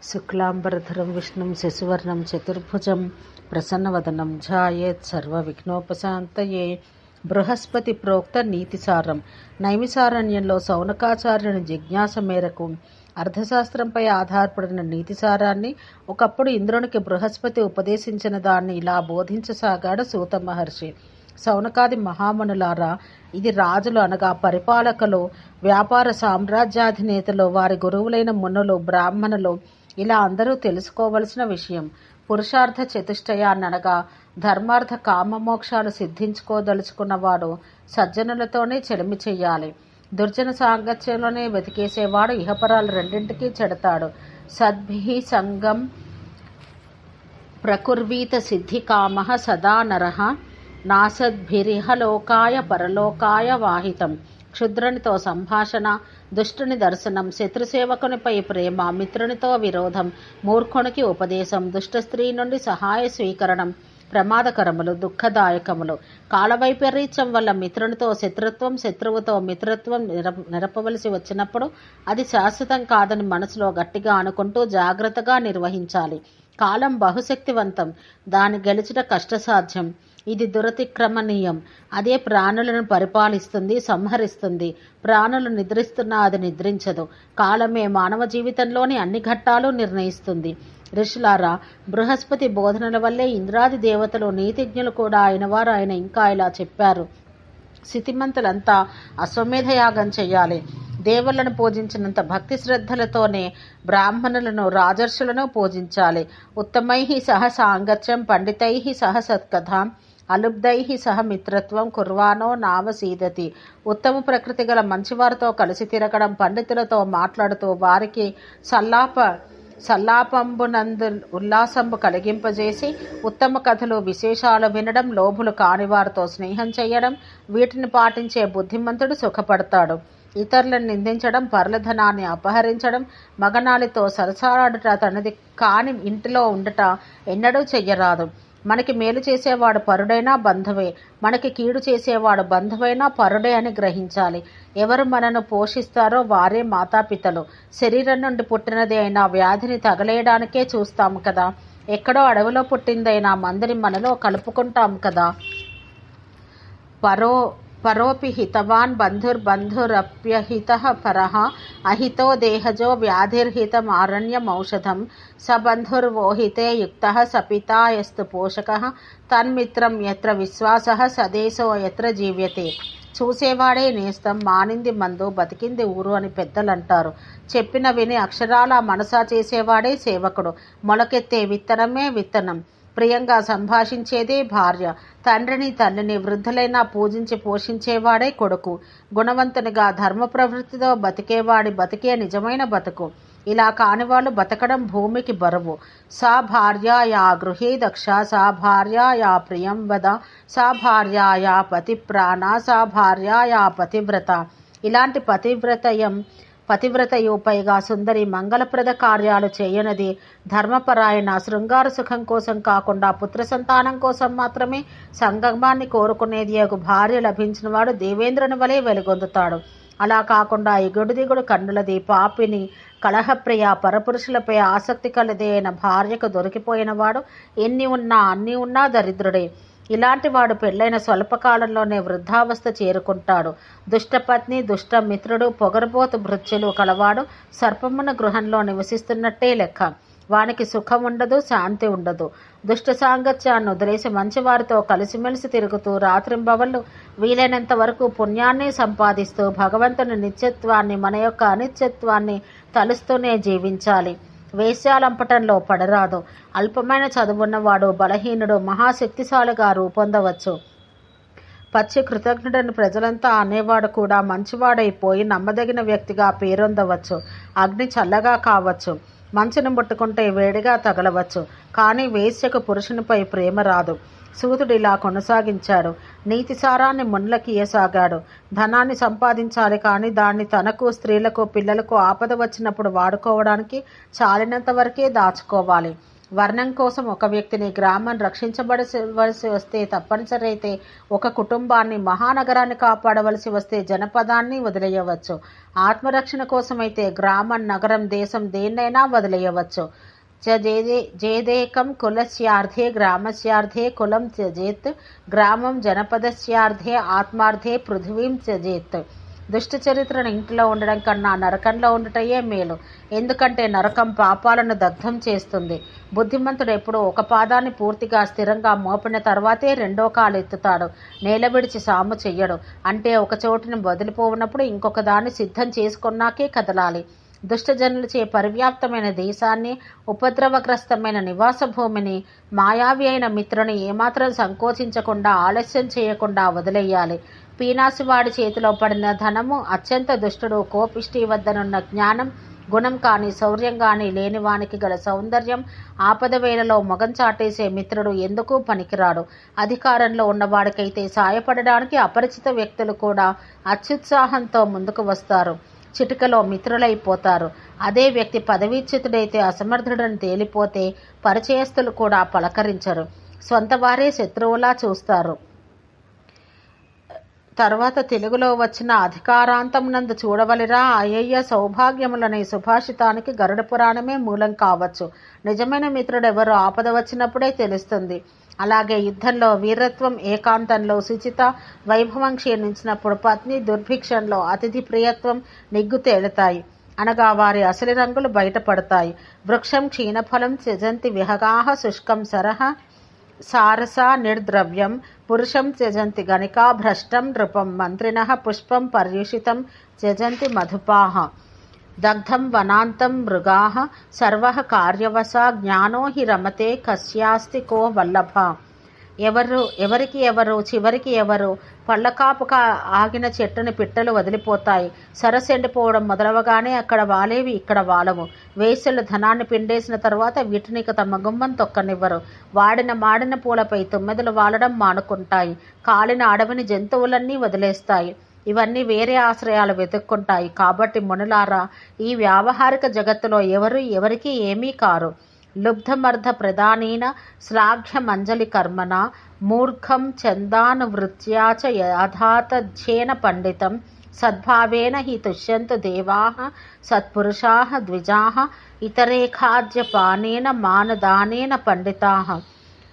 శుక్లాంబరధరం విష్ణుం శశివర్ణం చతుర్భుజం ప్రసన్నవదనం ధ్యాయేత్ సర్వవిఘ్నోపశాంతయే. బృహస్పతి ప్రోక్త నీతిసారం. నైమిసారణ్యంలో సౌనకాచార్యుని జిజ్ఞాస మేరకు అర్థశాస్త్రంపై ఆధారపడిన నీతిసారాన్ని ఒకప్పుడు ఇంద్రునికి బృహస్పతి ఉపదేశించిన దాన్ని ఇలా బోధించసాగాడు సూత మహర్షి. సౌనకాది మహామునులారా, ఇది రాజులు అనగా పరిపాలకులు, వ్యాపార సామ్రాజ్యాధినేతలు, వారి గురువులైన మునులు, బ్రాహ్మణులు, ఇలా అందరూ తెలుసుకోవలసిన విషయం. పురుషార్థ చతుష్టయాన్ననగా ధర్మార్థ కామమోక్షాలు సిద్ధించుకోదలుచుకున్నవాడు సజ్జనులతోనే చెలిమి చెయ్యాలి. దుర్జన సాంగత్యంలోనే వెతికేసేవాడు ఇహపరాలు రెండింటికి చెడతాడు. సద్భిః సంగం ప్రకుర్వీత సిద్ధి కామః సదా నరః నాసద్భిరిహ లోకాయ పరలోకాయ వాహితం. క్షుద్రునితో సంభాషణ, దుష్టుని దర్శనం, శత్రుసేవకునిపై ప్రేమ, మిత్రునితో విరోధం, మూర్ఖునికి ఉపదేశం, దుష్ట స్త్రీ నుండి సహాయ స్వీకరణం ప్రమాదకరములు, దుఃఖదాయకములు. కాలవైపరీత్యం వల్ల మిత్రునితో శత్రుత్వం, శత్రువుతో మిత్రత్వం నిరపవలసి వచ్చినప్పుడు అది శాశ్వతం కాదని మనసులో గట్టిగా అనుకుంటూ జాగ్రత్తగా నిర్వహించాలి. కాలం బహుశక్తివంతం, దాన్ని గెలుచుట కష్టసాధ్యం. ఇది దురతిక్రమణీయం. అదే ప్రాణులను పరిపాలిస్తుంది, సంహరిస్తుంది. ప్రాణులు నిద్రిస్తున్నా అది నిద్రించదు. కాలమే మానవ జీవితంలోని అన్ని ఘట్టాలు నిర్ణయిస్తుంది. ఋషులారా, బృహస్పతి బోధనల వల్లే ఇంద్రాది దేవతలు, నీతిజ్ఞులు కూడా అయినవారు ఆయన ఇంకా ఇలా చెప్పారు. స్థితిమంతులంతా అశ్వమేధ యాగం చెయ్యాలి. దేవుళ్లను పూజించినంత భక్తి శ్రద్ధలతోనే బ్రాహ్మణులను, రాజర్షులను పూజించాలి. ఉత్తమై సహ సాంగత్యం, పండితై సహ సత్కథాం, అలుబ్ధై సహ మిత్రత్వం కుర్వానో నావసీదతి. ఉత్తమ ప్రకృతి గల మంచివారితో కలిసి తిరగడం, పండితులతో మాట్లాడుతూ వారికి సల్లాపంబునందు ఉల్లాసంబు కలిగింపజేసి ఉత్తమ కథలు, విశేషాలు వినడం, లోభులు కాని వారితో స్నేహం చేయడం, వీటిని పాటించే బుద్ధిమంతుడు సుఖపడతాడు. ఇతరులను నిందించడం, పరులధనాన్ని అపహరించడం, మగనాలితో సరసాలాడుట, తనది కాని ఇంటిలో ఉండట ఎన్నడూ చెయ్యరాదు. మనకి మేలు చేసేవాడు పరుడైనా బంధువే, మనకి కీడు చేసేవాడు బంధువైనా పరుడే అని గ్రహించాలి. ఎవరు మనను పోషిస్తారో వారే మాతాపితలు. శరీరం నుండి పుట్టినది అయినా వ్యాధిని తగలేయడానికే చూస్తాము కదా. ఎక్కడో అడవిలో పుట్టిందైనా మందిని మనలో కలుపుకుంటాం కదా. పరోపి హితవాన్ బంధుర్బంధురప్యహితః పరః అహితో దేహజో వ్యాధిర్హితం ఆరణ్యమౌషధం సబంధుర్వోహితే యుక్తః సపితా యస్తు పోషకః తన్మిత్రం యత్ర విశ్వాసః సదేశో యత్ర జీవ్యతే. చూసేవాడే నేస్తం, మానింది మందు, బతికింది ఊరు అని పెద్దలంటారు. చెప్పిన విని అక్షరాల మనసా చేసేవాడే సేవకుడు. మొలకెత్తే విత్తనమే విత్తనం. ప్రియంగా సంభాషించేదే భార్య. తండ్రిని, తల్లిని, వృద్ధులైనా పూజించి పోషించేవాడే కొడుకు. గుణవంతునిగా ధర్మ ప్రవృత్తితో బతికేవాడి బతికే నిజమైన బతుకు. ఇలా కానివాళ్ళు బతకడం భూమికి బరువు. సా భార్య యా గృహే దక్ష, సా భార్య యా ప్రియం వద, సా భార్య యా పతిప్రాణ, సా భార్య యా పతివ్రత. ఇలాంటి పతివ్రతయు పైగా సుందరి, మంగళప్రద కార్యాలు చేయనది, ధర్మపరాయణ, శృంగార సుఖం కోసం కాకుండా పుత్ర సంతానం కోసం మాత్రమే సంగమాన్ని కోరుకునేది యగు భార్య లభించినవాడు దేవేంద్రుని వలె వెలుగొందుతాడు. అలా కాకుండా ఎగుడు దిగుడు కన్నులది, పాపిని, కలహప్రియ, పరపురుషులపై ఆసక్తి కలది అయిన భార్యకు దొరికిపోయినవాడు ఎన్ని ఉన్నా అన్ని ఉన్నా దరిద్రుడే. ఇలాంటి వాడు పెళ్లైన స్వల్పకాలంలోనే వృద్ధావస్థ చేరుకుంటాడు. దుష్టపత్ని, దుష్టమిత్రుడు, పొగరబోతు భృత్యులు కలవాడు సర్పమున గృహంలో నివసిస్తున్నట్టే లెక్క. వానికి సుఖం ఉండదు, శాంతి ఉండదు. దుష్ట సాంగత్యాన్ని వదిలేసి మంచివారితో కలిసిమెలిసి తిరుగుతూ రాత్రింబవళ్ళు వీలైనంత వరకు పుణ్యాన్ని సంపాదిస్తూ భగవంతుని నిత్యత్వాన్ని, మన యొక్క అనిత్యత్వాన్ని తలుస్తూనే జీవించాలి. వేశ్యాలంపటంలో పడరాదు. అల్పమైన చదువున్నవాడు, బలహీనుడు మహాశక్తిశాలిగా రూపొందవచ్చు. పచ్చి కృతజ్ఞుడని ప్రజలంతా అనేవాడు కూడా మంచివాడైపోయి నమ్మదగిన వ్యక్తిగా పేరొందవచ్చు. అగ్ని చల్లగా కావచ్చు, మంచును ముట్టుకుంటే వేడిగా తగలవచ్చు. కానీ వేశ్యకు పురుషునిపై ప్రేమ రాదు. సూతుడు ఇలా కొనసాగించాడు. నీతి సారాన్ని మునులకియసాగాడు. ధనాన్ని సంపాదించాలి, కానీ దాన్ని తనకు, స్త్రీలకు, పిల్లలకు ఆపద వచ్చినప్పుడు వాడుకోవడానికి చాలినంత వరకే దాచుకోవాలి. వర్ణం కోసం ఒక వ్యక్తిని గ్రామం రక్షించబడవలసి వస్తే తప్పనిసరి అయితే ఒక కుటుంబాన్ని మహానగరాన్ని కాపాడవలసి వస్తే జనపదాన్ని వదిలేయవచ్చు. ఆత్మరక్షణ కోసమైతే గ్రామం నగరం దేశం దేన్నైనా వదిలేయవచ్చు. జేదేకం కులస్యార్థే గ్రామస్యార్థే కులం త్యజేత్ గ్రామం జనపదస్యార్థే ఆత్మార్థే పృథివీం త్యజేత్. దుష్ట చరిత్రను ఇంటిలో ఉండడం కన్నా నరకంలో ఉండటయే మేలు. ఎందుకంటే నరకం పాపాలను దగ్ధం చేస్తుంది. బుద్ధిమంతుడు ఎప్పుడూ ఒక పాదాన్ని పూర్తిగా స్థిరంగా మోపిన తర్వాతే రెండో కాలు ఎత్తుతాడు. నేల విడిచి సాము చెయ్యడు. అంటే ఒక చోటుని వదిలిపోవునప్పుడు ఇంకొక దాన్ని సిద్ధం చేసుకున్నాకే కదలాలి. దుష్టజనులచే పరివ్యాప్తమైన దేశాన్ని, ఉపద్రవగ్రస్తమైన నివాస భూమిని, మాయావి అయిన మిత్రుని ఏమాత్రం సంకోచించకుండా ఆలస్యం చేయకుండా వదిలేయాలి. పీనాసివాడి చేతిలో పడిన ధనము, అత్యంత దుష్టుడు కోపిష్టి వద్దనున్న జ్ఞానం, గుణం కానీ శౌర్యం కానీ లేనివానికి గల సౌందర్యం, ఆపద వేళలో మొగం చాటేసే మిత్రుడు ఎందుకు పనికిరాడు. అధికారంలో ఉన్నవాడికైతే సాయపడడానికి అపరిచిత వ్యక్తులు కూడా అత్యుత్సాహంతో ముందుకు వస్తారు. చిటికలో మిత్రులైపోతారు. అదే వ్యక్తి పదవీచ్యుతుడైతే అసమర్థుడని తేలిపోతే పరిచయస్తులు కూడా పలకరించరు. స్వంత వారే శత్రువులా చూస్తారు. తర్వాత తెలుగులో వచ్చిన అధికారాంతమునందు చూడవలిరా అయ్యయ్య సౌభాగ్యములనే సుభాషితానికి గరుడ పురాణమే మూలం కావచ్చు. నిజమైన మిత్రుడెవరో ఆపద వచ్చినప్పుడే తెలుస్తుంది. అలాగే యుద్ధంలో వీరత్వం, ఏకాంతంలో శుచిత, వైభవం క్షీణించినప్పుడు పత్ని దుర్భిక్షంలో అతిథి ప్రియత్వం నిగ్గు తేలుతాయి. అనగా వారి అసలు రంగులు బయటపడతాయి. వృక్షం క్షీణఫలం త్యజంతి విహగాహ శుష్కం సరహ సారస నిర్ద్రవ్యం పురుషం త్యజంతి గణికా భ్రష్టం నృపం మంత్రిణః పుష్పం పర్యుషితం త్యజంతి మధుపాః దగ్ధం వనాంతం మృగాః సర్వః కార్యవశా జ్ఞానో హి రమతే కస్యాస్తి కో వల్లభ. ఎవరికి ఎవరు చివరికి ఎవరు? పళ్ళకాపుక ఆగిన చెట్టుని పిట్టలు వదిలిపోతాయి. సరస్సు ఎండిపోవడం మొదలవగానే అక్కడ వాలేవి ఇక్కడ వాలవు. వేశ్యలు ధనాన్ని పిండేసిన తర్వాత వీటిని తమ గుమ్మం తొక్కనివ్వరు. వాడిన మాడిన పూలపై తుమ్మెదలు వాలడం మానుకుంటాయి. కాలిన అడవిని జంతువులన్నీ వదిలేస్తాయి. ఇవన్నీ వేరే ఆశ్రయాలు వెతుక్కుంటాయి. కాబట్టి మునులారా, ఈ వ్యావహారిక జగత్తులో ఎవరు ఎవరికి ఏమీ కారు. లుబ్ధమర్ధ ప్రధానేన శ్లాఘ్యమంజలి కర్మణ మూర్ఖం చందానువృత్యా చ యథాతథ్యేన పండితం సద్భావేన హి తుష్యంతు దేవాః సత్పురుషాః ద్విజాః ఇతరేఖాద్యపానేన మానదానేన పండితాః.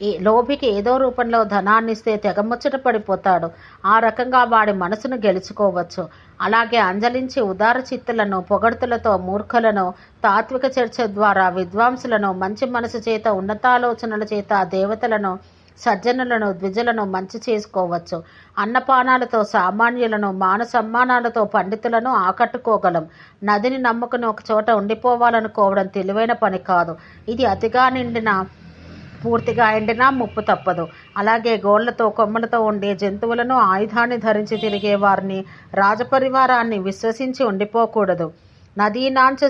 ఈ లోభికి ఏదో రూపంలో ధనాన్నిస్తే తెగముచ్చట పడిపోతాడు. ఆ రకంగా వాడి మనసును గెలుచుకోవచ్చు. అలాగే అంజలించి ఉదార చిత్తులను, పొగడ్తులతో మూర్ఖులను, తాత్విక చర్చ ద్వారా విద్వాంసులను, మంచి మనసు చేత, ఉన్నతాలోచనల చేత దేవతలను, సజ్జనులను, ద్విజులను మంచి చేసుకోవచ్చు. అన్నపానాలతో సామాన్యులను, మాన సమ్మానాలతో పండితులను ఆకట్టుకోగలం. నదిని నమ్ముకుని ఒక చోట ఉండిపోవాలనుకోవడం తెలివైన పని కాదు. ఇది అతిగా నిండిన పూర్తిగా ఎండినా ముప్పు తప్పదు. అలాగే గోళ్లతో కొమ్మలతో ఉండే జంతువులను, ఆయుధాన్ని ధరించి తిరిగే వారిని, రాజపరివారాన్ని విశ్వసించి ఉండిపోకూడదు. నదీనాంచ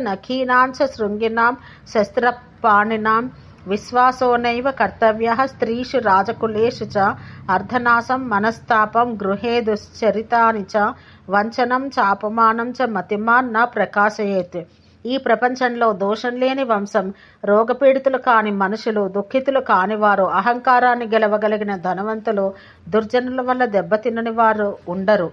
నఖీనాంచ శృంగినాం శస్త్రపాణినాం విశ్వాసోనైవ కర్తవ్యః స్త్రీషు రాజకులేషు చ అర్ధనాశం మనస్తాపం గృహే దుశ్చరితాని చ వంచనం చాపమానం చ మతిమాన్ న ప్రకాశయేత్. ఈ ప్రపంచంలో దోషం లేని వంశం, రోగపీడితులు కాని మనుషులు, దుఃఖితులు కానివారు, అహంకారాన్ని గెలవగలిగిన ధనవంతులు, దుర్జనుల వల్ల దెబ్బతినని వారు ఉండరు.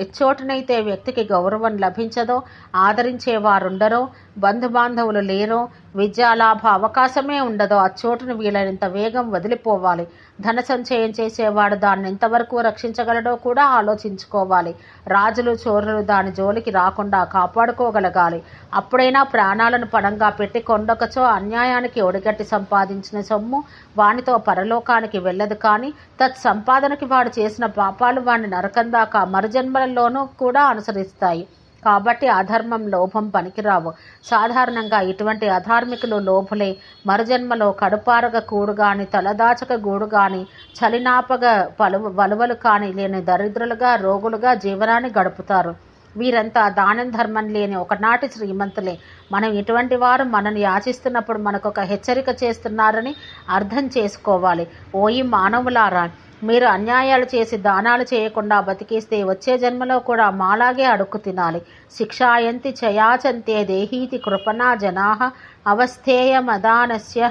ఎచ్చోటనైతే వ్యక్తికి గౌరవం లభించదో, ఆదరించేవారుండరో, బంధుబాంధవులు లేరో, విద్యాలాభ అవకాశమే ఉండదో అచ్చోటును వీలైనంత వేగం వదిలిపోవాలి. ధన సంచయం చేసేవాడు దాన్ని ఎంతవరకు రక్షించగలడో కూడా ఆలోచించుకోవాలి. రాజులు చోరులు దాని జోలికి రాకుండా కాపాడుకోగలగాలి. అప్పుడైనా ప్రాణాలను పణంగా పెట్టి కొండొకచో అన్యాయానికి ఒడిగట్టి సంపాదించిన సొమ్ము వానితో పరలోకానికి వెళ్ళదు. కానీ తత్సంపాదనకి వాడు చేసిన పాపాలు వాడిని నరకం దాకా మరుజన్మలలోనూ కూడా అనుసరిస్తాయి. కాబట్టి అధర్మం, లోభం పనికిరావు. సాధారణంగా ఇటువంటి అధార్మికులు లోభులే. మరుజన్మలో కడుపారగ కూడు గాని, తలదాచక గూడు గాని, చలినాపగ వలువలు కాని లేని దరిద్రులుగా, రోగులుగా జీవనాన్ని గడుపుతారు. వీరంతా దానం ధర్మం లేని ఒకనాటి శ్రీమంతులే. మనం ఇటువంటి వారు మనని యాచిస్తున్నప్పుడు మనకొక హెచ్చరిక చేస్తున్నారని అర్థం చేసుకోవాలి. ఓయి మానవులారా, మీరు అన్యాయాలు చేసి దానాలు చేయకుండా బతికేస్తే వచ్చే జన్మలో కూడా మాలాగే అడుక్కు తినాలి. శిక్షాయంతి చయాచంతే దేహీతి కృపణా జనాః అవస్థేయమదానస్య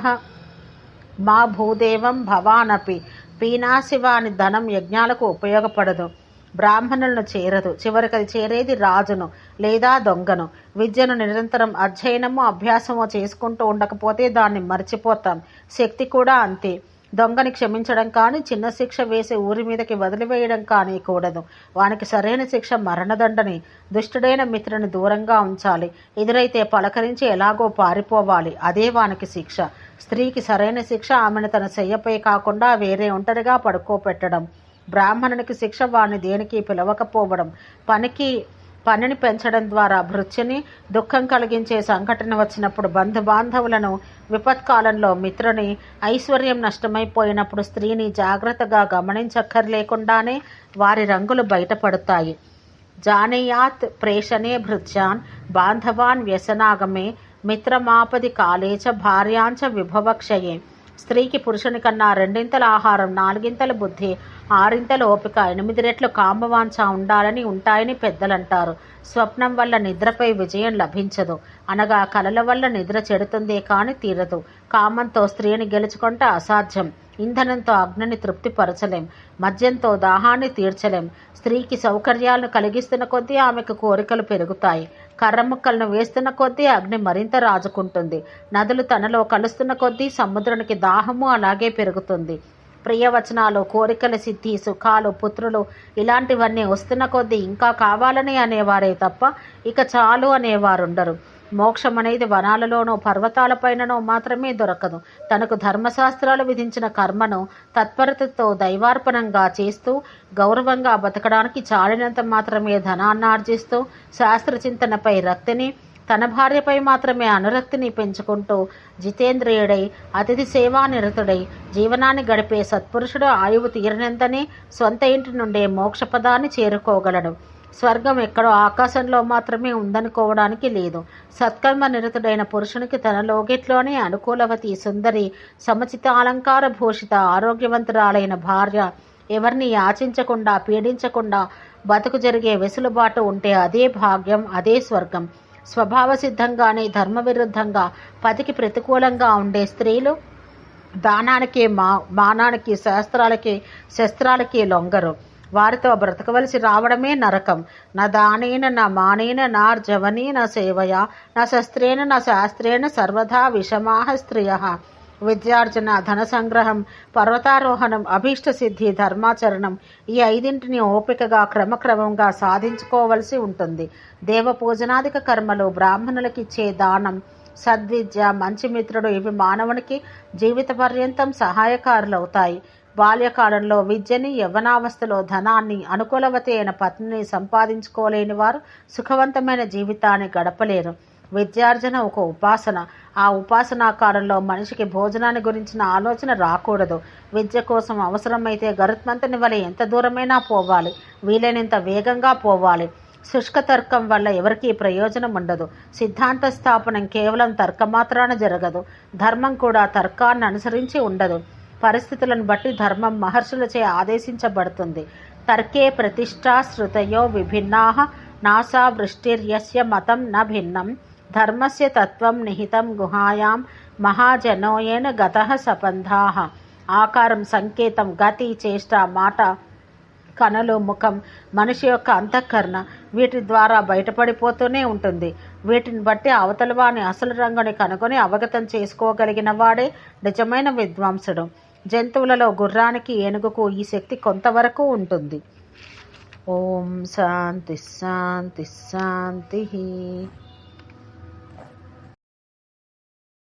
మా భూదేవం భవానపి. పీనాశివాని ధనం యజ్ఞాలకు ఉపయోగపడదు, బ్రాహ్మణులను చేరదు. చివరికి అది చేరేది రాజును లేదా దొంగను. విద్యను నిరంతరం అధ్యయనము అభ్యాసము చేసుకుంటూ ఉండకపోతే దాన్ని మర్చిపోతాం. శక్తి కూడా అంతే. దొంగని క్షమించడం కానీ చిన్న శిక్ష వేసి ఊరి మీదకి వదిలివేయడం కానీ కూడదు. వానికి సరైన శిక్ష మరణదండని. దుష్టుడైన మిత్రుని దూరంగా ఉంచాలి. ఎదురైతే పలకరించి ఎలాగో పారిపోవాలి. అదే వానికి శిక్ష. స్త్రీకి సరైన శిక్ష ఆమెను తన శయ్యపై కాకుండా వేరే ఒంటరిగా పడుకోపెట్టడం. బ్రాహ్మణునికి శిక్ష వాణ్ణి దేనికి పిలవకపోవడం. పనిని పెంచడం ద్వారా భృత్యుని దుఃఖం కలిగించే సంఘటన వచ్చినప్పుడు బంధుబాంధవులను, విపత్కాలంలో మిత్రుని, ఐశ్వర్యం నష్టమైపోయినప్పుడు స్త్రీని జాగ్రత్తగా గమనించక్కర్లేకుండానే వారి రంగులు బయటపడతాయి. జానీయాత్ ప్రేషణే భృత్యాన్ బాంధవాన్ వ్యసనాగమే మిత్రమాపది కాలేచ భార్యాంచ విభవక్షయే. స్త్రీకి పురుషుని కన్నా 2 ఆహారం, 4 బుద్ధి, 6 ఓపిక, 8 రెట్లు కామవాంఛ ఉండాలని ఉంటాయని పెద్దలంటారు. స్వప్నం వల్ల నిద్రపై విజయం లభించదు, అనగా కలల వల్ల నిద్ర చెడుతుందే కాని తీరదు. కామంతో స్త్రీని గెలుచుకుంటే అసాధ్యం. ఇంధనంతో అగ్నిని తృప్తిపరచలేం, మద్యంతో దాహాన్ని తీర్చలేం. స్త్రీకి సౌకర్యాలను కలిగిస్తున్న కొద్దీ ఆమెకు కోరికలు పెరుగుతాయి. కర్రముక్కలను వేస్తున్న కొద్దీ అగ్ని మరింత రాజుకుంటుంది. నదులు తనలో కలుస్తున్న కొద్దీ సముద్రానికి దాహము అలాగే పెరుగుతుంది. ప్రియవచనాలు, కోరికల సిద్ధి, సుఖాలు, పుత్రులు ఇలాంటివన్నీ వస్తున్న కొద్దీ ఇంకా కావాలని అనేవారే తప్ప ఇక చాలు అనేవారుండరు. మోక్షం అనేది వనాలలోనో పర్వతాలపైననో మాత్రమే దొరకదు. తనకు ధర్మశాస్త్రాలు విధించిన కర్మను తత్పరతతో దైవార్పణంగా చేస్తూ గౌరవంగా బతకడానికి చాలినంత మాత్రమే ధనాన్నార్జిస్తూ శాస్త్రచింతనపై రక్తిని, తన భార్యపై మాత్రమే అనురక్తిని పెంచుకుంటూ జితేంద్రియుడై అతిథి సేవానిరతుడై జీవనాన్ని గడిపే సత్పురుషుడు ఆయువు తీరినంతనే స్వంత ఇంటి నుండే మోక్షపదాన్ని చేరుకోగలడు. స్వర్గం ఎక్కడో ఆకాశంలో మాత్రమే ఉందనుకోవడానికి లేదు. సత్కర్మ నిరతుడైన పురుషునికి తన లోగిట్లోనే అనుకూలవతి, సుందరి, సముచిత అలంకార భూషిత, ఆరోగ్యవంతురాలైన భార్య, ఎవరిని యాచించకుండా పీడించకుండా బతుకు జరిగే వెసులుబాటు ఉంటే అదే భాగ్యం, అదే స్వర్గం. స్వభావ సిద్ధంగానే ధర్మ విరుద్ధంగా పతికి ప్రతికూలంగా ఉండే స్త్రీలు దానానికి, మానానికి, శస్త్రాలకి లొంగరు. వారితో బ్రతకవలసి రావడమే నరకం. నా దానేన నా మానేన నార్జవనేన సేవయా నా శస్త్రేణ నా శాస్త్రేణ సర్వదా విషమాహ స్త్రియ. విద్యార్జన, ధన సంగ్రహం, పర్వతారోహణం, అభీష్ట సిద్ధి, ధర్మాచరణం ఈ 5 ఓపికగా క్రమక్రమంగా సాధించుకోవలసి ఉంటుంది. దేవపూజనాదిక కర్మలు, బ్రాహ్మణులకిచ్చే దానం, సద్విద్య, మంచి మిత్రుడు ఇవి మానవునికి జీవిత పర్యంతం సహాయకారులవుతాయి. బాల్యకాలంలో విద్యని, యవ్వనావస్థలో ధనాన్ని, అనుకూలవతి అయిన పత్నిని సంపాదించుకోలేని వారు సుఖవంతమైన జీవితాన్ని గడపలేరు. విద్యార్జన ఒక ఉపాసన. ఆ ఉపాసనా కాలంలో మనిషికి భోజనాన్ని గురించిన ఆలోచన రాకూడదు. విద్య కోసం అవసరమైతే గరుత్మంతుని వలె ఎంత దూరమైనా పోవాలి, వీలైనంత వేగంగా పోవాలి. శుష్క తర్కం వల్ల ఎవరికీ ప్రయోజనం ఉండదు. సిద్ధాంత స్థాపనం కేవలం తర్కమాత్రాన జరగదు. ధర్మం కూడా తర్కాన్ని అనుసరించి ఉండదు. పరిస్థితులను బట్టి ధర్మం మహర్షులచే ఆదేశించబడుతుంది. తర్కే ప్రతిష్టా శృతయో విభిన్నాః నాసా వృష్టిర్యస్య మతం న భిన్నం ధర్మస్య తత్వం నిహితం గుహాయాం మహాజనోయేన గతః సపంధాః. ఆకారం, సంకేతం, గతి, చేష్ట, మాట, కనులు, ముఖం, మనిషి యొక్క అంతఃకరణ వీటి ద్వారా బయటపడిపోతూనే ఉంటుంది. వీటిని బట్టి అవతలవాని అసలు రంగుని కనుగొని అవగతం చేసుకోగలిగిన వాడే నిజమైన విద్వాంసుడు. జంతువులలో గుర్రానికి, ఏనుగుకు ఈ శక్తి కొంతవరకు ఉంటుంది. ఓం శాంతి శాంతి శాంతి.